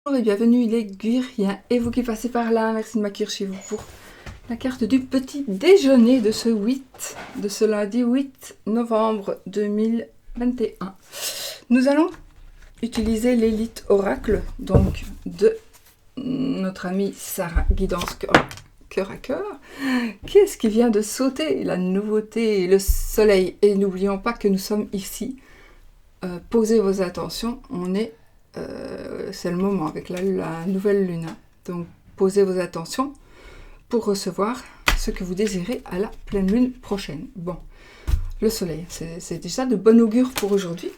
Bonjour et bienvenue les Guiriens et vous qui passez par là, merci de m'accueillir chez vous pour la carte du petit déjeuner de ce lundi 8 novembre 2021. Nous allons utiliser l'élite oracle, donc de notre amie Sarah, guidance cœur à cœur. Qu'est-ce qui vient de sauter? La nouveauté, le soleil. Et n'oublions pas que nous sommes ici. Posez vos attentions, c'est le moment avec la nouvelle lune. Donc posez vos attentions pour recevoir ce que vous désirez à la pleine lune prochaine. Bon, le soleil, c'est déjà de bon augure pour aujourd'hui.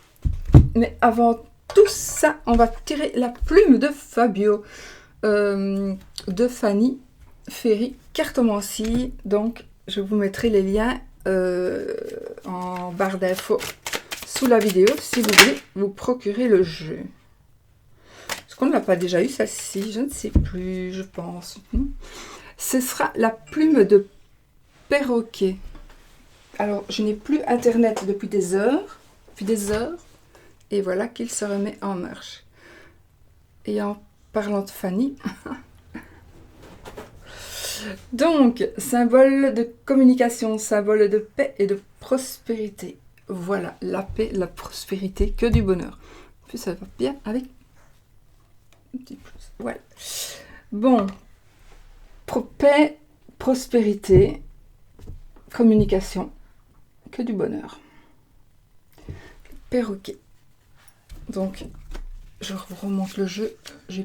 Mais avant tout ça, on va tirer la plume de Fabio, de Fanny Ferry, cartomancie. Donc je vous mettrai les liens en barre d'infos sous la vidéo si vous voulez vous procurer le jeu. Est-ce qu'on ne l'a pas déjà eu celle-ci? Je ne sais plus, je pense. Ce sera la plume de perroquet. Alors, je n'ai plus internet depuis des heures. Et voilà qu'il se remet en marche. Et en parlant de Fanny, donc, symbole de communication, symbole de paix et de prospérité. Voilà, la paix, la prospérité, que du bonheur. En plus, ça va bien avec un petit plus. Voilà. Bon, paix, prospérité, communication, que du bonheur. Perroquet. Donc, je vous remonte le jeu. Je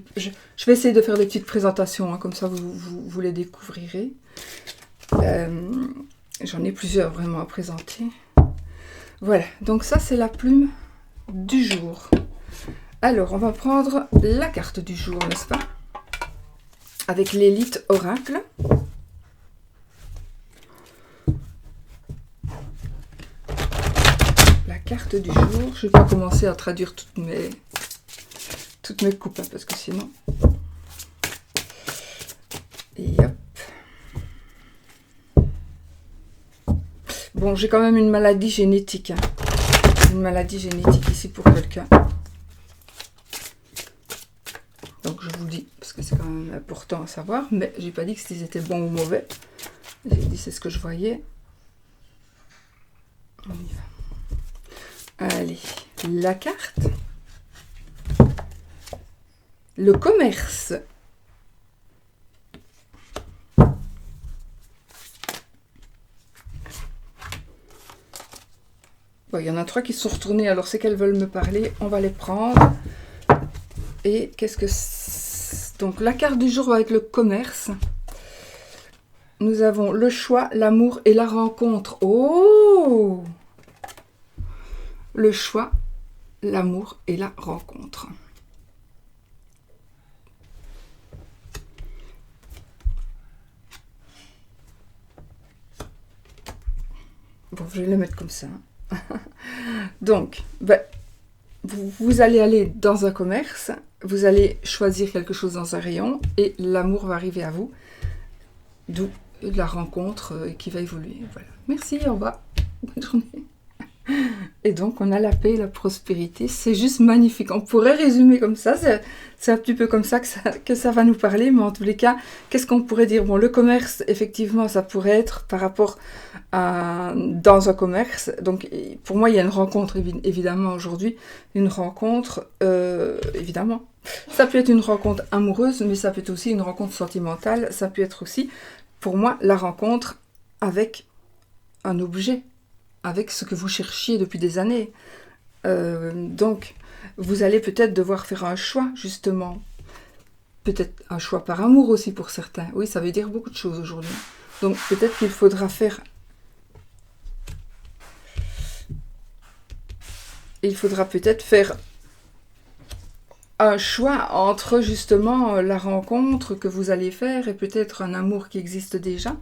vais essayer de faire des petites présentations, hein, comme ça vous les découvrirez. J'en ai plusieurs vraiment à présenter. Voilà, donc ça c'est la plume du jour. Alors, on va prendre la carte du jour, n'est-ce pas? Avec l'élite oracle. La carte du jour. Je ne vais pas commencer à traduire toutes mes coupes, hein, parce que sinon... Et hop. Bon, j'ai quand même une maladie génétique. Hein. Une maladie génétique ici pour quelqu'un. Donc je vous le dis, parce que c'est quand même important à savoir. Mais j'ai pas dit que c'était étaient bons ou mauvais. J'ai dit c'est ce que je voyais. On y va. Allez, la carte. Le commerce. Bon, il y en a 3 qui se sont retournées, alors c'est qu'elles veulent me parler. On va les prendre. Et qu'est-ce que c'est? Donc la carte du jour va être le commerce. Nous avons le choix, l'amour et la rencontre. Oh! Le choix, l'amour et la rencontre. Bon, je vais le mettre comme ça. Donc, vous allez aller dans un commerce, vous allez choisir quelque chose dans un rayon et l'amour va arriver à vous. D'où la rencontre qui va évoluer. Voilà. Merci, au revoir. Bonne journée. Et donc, on a la paix et la prospérité. C'est juste magnifique. On pourrait résumer comme ça. C'est un petit peu comme ça que ça va nous parler. Mais en tous les cas, qu'est-ce qu'on pourrait dire? Bon, le commerce, effectivement, ça pourrait être par rapport à... dans un commerce. Donc, pour moi, il y a une rencontre, évidemment, aujourd'hui. Une rencontre, évidemment. Ça peut être une rencontre amoureuse, mais ça peut être aussi une rencontre sentimentale. Ça peut être aussi, pour moi, la rencontre avec un objet. Avec ce que vous cherchiez depuis des années. Donc, vous allez peut-être devoir faire un choix, justement. Peut-être un choix par amour aussi pour certains. Oui, ça veut dire beaucoup de choses aujourd'hui. Donc, peut-être qu'il faudra faire... Il faudra peut-être faire un choix entre, justement, la rencontre que vous allez faire et peut-être un amour qui existe déjà.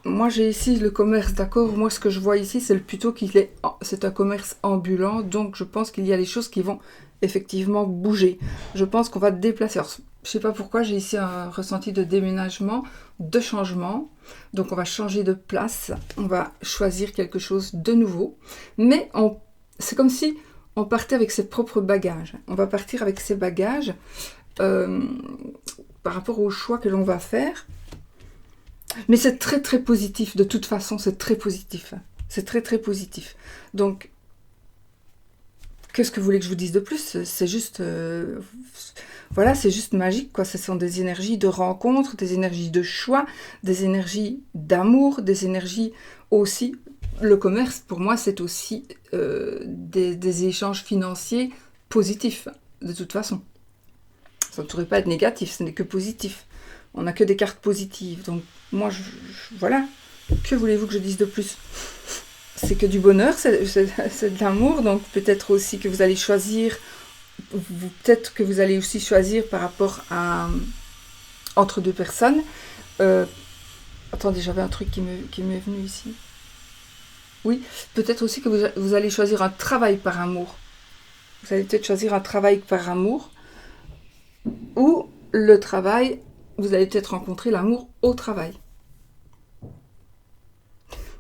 Moi j'ai ici le commerce, d'accord. Moi ce que je vois ici c'est plutôt c'est un commerce ambulant, donc je pense qu'il y a des choses qui vont effectivement bouger. Je pense qu'on va déplacer. Alors, je sais pas pourquoi j'ai ici un ressenti de déménagement, de changement. Donc on va changer de place, on va choisir quelque chose de nouveau. Mais c'est comme si on partait avec ses propres bagages. On va partir avec ses bagages par rapport au choix que l'on va faire. Mais c'est très très positif, de toute façon, c'est très positif. C'est très très positif. Donc, qu'est-ce que vous voulez que je vous dise de plus? C'est juste... voilà, c'est juste magique, quoi. Ce sont des énergies de rencontre, des énergies de choix, des énergies d'amour, des énergies aussi... Le commerce, pour moi, c'est aussi des échanges financiers positifs, de toute façon. Ça ne pourrait pas être négatif, ce n'est que positif. On n'a que des cartes positives. Donc, moi, voilà. Que voulez-vous que je dise de plus? C'est que du bonheur, c'est de l'amour. Donc, peut-être aussi que vous allez choisir... Peut-être que vous allez aussi choisir par rapport à... entre deux personnes. Attendez, j'avais un truc qui m'est venu ici. Oui, peut-être aussi que vous allez choisir un travail par amour. Vous allez peut-être choisir un travail par amour. Ou le travail, vous allez peut-être rencontrer l'amour au travail.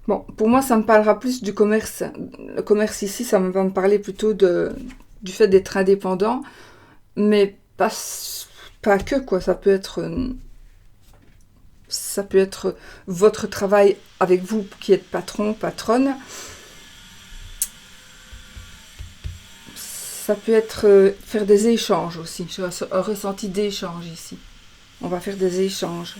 Bon, pour moi, ça me parlera plus du commerce. Le commerce ici, ça va me parler plutôt du fait d'être indépendant. Mais pas que, quoi. Ça peut être votre travail avec vous qui êtes patron, patronne. Ça peut être faire des échanges aussi. J'ai un ressenti d'échange ici. On va faire des échanges.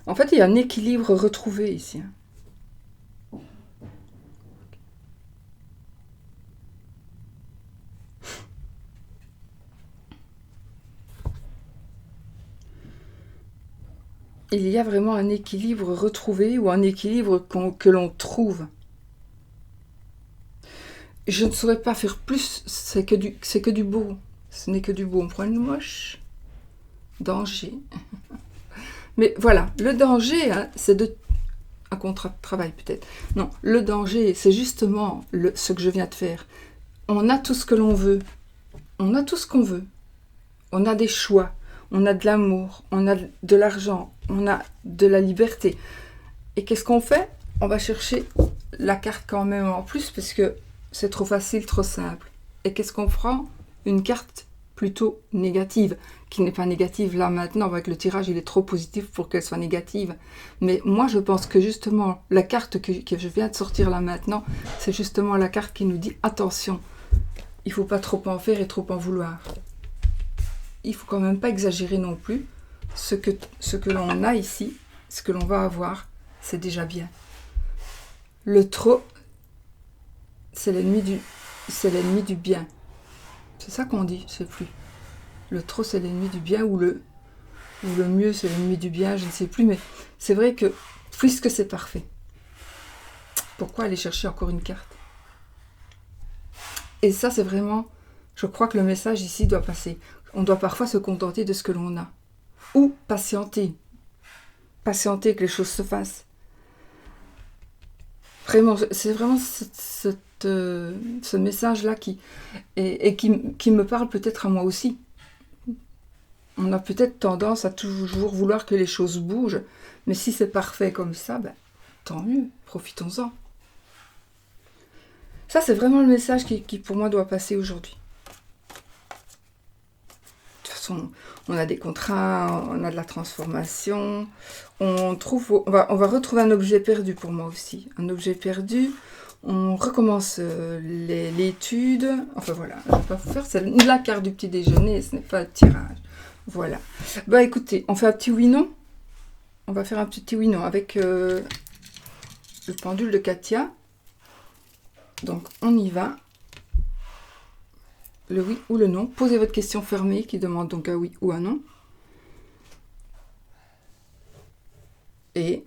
En fait, il y a un équilibre retrouvé ici. Il y a vraiment un équilibre retrouvé ou un équilibre que l'on trouve. Je ne saurais pas faire plus, c'est que du beau. Ce n'est que du beau. On prend une moche. Danger. Mais voilà, le danger, hein, c'est un contrat de travail peut-être. Non, le danger, c'est justement ce que je viens de faire. On a tout ce que l'on veut. On a tout ce qu'on veut. On a des choix. On a de l'amour. On a de l'argent. On a de la liberté. Et qu'est-ce qu'on fait? On va chercher la carte quand même en plus parce que c'est trop facile, trop simple. Et qu'est-ce qu'on prend? Une carte plutôt négative, qui n'est pas négative là maintenant, avec le tirage il est trop positif pour qu'elle soit négative. Mais moi je pense que justement la carte que je viens de sortir là maintenant, c'est justement la carte qui nous dit attention, il ne faut pas trop en faire et trop en vouloir. Il ne faut quand même pas exagérer non plus. Ce que l'on a ici, ce que l'on va avoir, c'est déjà bien. Le trop, c'est l'ennemi du bien. C'est ça qu'on dit, je ne sais plus. Le trop, c'est l'ennemi du bien, ou le mieux, c'est l'ennemi du bien, je ne sais plus. Mais c'est vrai que, puisque c'est parfait, pourquoi aller chercher encore une carte? Et ça, c'est vraiment, je crois que le message ici doit passer. On doit parfois se contenter de ce que l'on a. Ou patienter. Patienter que les choses se fassent. Vraiment, c'est vraiment ce message-là qui me parle peut-être à moi aussi. On a peut-être tendance à toujours vouloir que les choses bougent, mais si c'est parfait comme ça, ben, tant mieux, profitons-en. Ça, c'est vraiment le message qui pour moi doit passer aujourd'hui. De toute façon, on a des contrats, on a de la transformation, on va retrouver un objet perdu pour moi aussi. Un objet perdu, on recommence l'étude. Enfin voilà, je ne vais pas vous faire, c'est la carte du petit déjeuner, ce n'est pas le tirage. Voilà. Bah écoutez, on fait un petit oui-non. On va faire un petit oui-non avec le pendule de Katia. Donc on y va. Le oui ou le non. Posez votre question fermée qui demande donc un oui ou un non. Et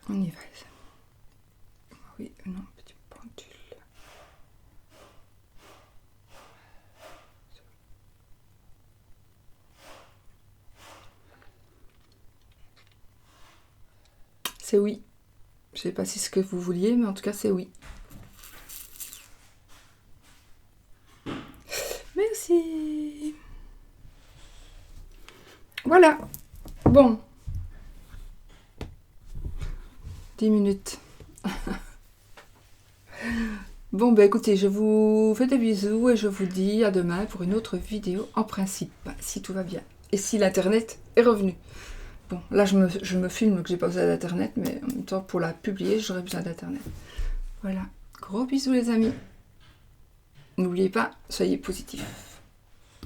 on y va. Oui ou non, petit pendule. C'est oui. Je sais pas si c'est ce que vous vouliez, mais en tout cas, c'est oui. Merci. Voilà. Bon. 10 minutes. Bon, bah écoutez, je vous fais des bisous et je vous dis à demain pour une autre vidéo, en principe, si tout va bien. Et si l'internet est revenu. Bon, là je me filme que j'ai pas besoin d'internet, mais en même temps pour la publier, j'aurais besoin d'internet. Voilà. Gros bisous les amis. N'oubliez pas, soyez positifs.